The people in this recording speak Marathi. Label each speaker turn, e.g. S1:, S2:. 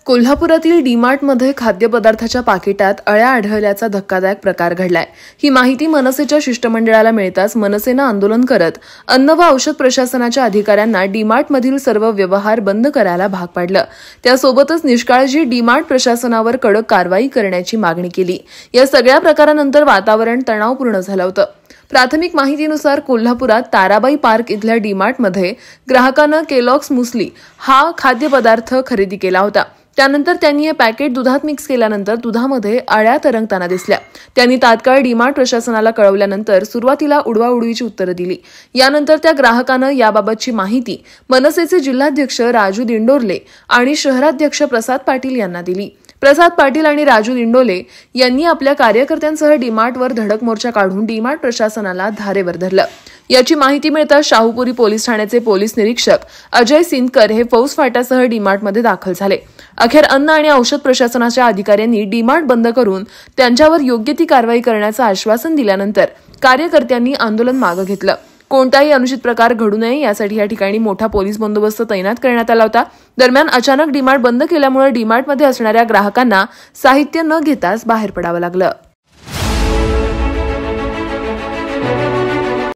S1: कोल्हापुरातील डीमार्टमध्ये खाद्यपदार्थाच्या पाकिटात अळ्या आढळल्याचा धक्कादायक प्रकार घडलाय। ही माहिती मनसेच्या शिष्टमंडळाला मिळताच मनसेनं आंदोलन करत अन्न व औषध प्रशासनाच्या अधिकाऱ्यांना डीमार्टमधील सर्व व्यवहार बंद करायला भाग पाडलं। त्यासोबतच निष्काळजी डीमार्ट प्रशासनावर कडक कारवाई करण्याची मागणी केली। या सगळ्या प्रकारानंतर वातावरण तणावपूर्ण झालं होतं। प्राथमिक माहितीनुसार कोल्हापुरात ताराबाई पार्क इथल्या डीमार्टमध्ये ग्राहकानं केलॉग्स मुसली हा खाद्यपदार्थ खरेदी केला होता। त्यानंतर त्यांनी हे पॅकेट दुधात मिक्स केल्यानंतर दुधामध्ये अळ्या तरंगताना दिसल्या। त्यांनी तात्काळ डीमार्ट प्रशासनाला कळवल्यानंतर सुरुवातीला उडवाउडवीची उत्तरं दिली। यानंतर त्या ग्राहकानं याबाबतची माहिती मनसेचे जिल्हाध्यक्ष राजू दिंडोरले आणि शहराध्यक्ष प्रसाद पाटील यांना दिली। प्रसाद पाटील आणि राजू दिंडोले यांनी आपल्या कार्यकर्त्यांसह डीमार्टवर धडक मोर्चा काढून डीमार्ट प्रशासनाला धारेवर धरलं। याची माहिती मिळताच शाहूपुरी पोलीस ठाण्याचे पोलीस निरीक्षक अजय सिंदकर हे फौज फाट्यासह डीमार्टमध्ये दाखल झाले। अखेर अन्न आणि औषध प्रशासनाच्या अधिकाऱ्यांनी डीमार्ट बंद करून त्यांच्यावर योग्य ती कारवाई करण्याचं आश्वासन दिल्यानंतर कार्यकर्त्यांनी आंदोलन मागे घेतलं। कोणताही अनुचित प्रकार घडू नये यासाठी या ठिकाणी मोठा पोलीस बंदोबस्त तैनात करण्यात आला होता। दरम्यान अचानक डीमार्ट बंद केल्यामुळे डीमार्टमध्ये असणाऱ्या ग्राहकांना साहित्य न घेताच बाहेर पडावं लागलं।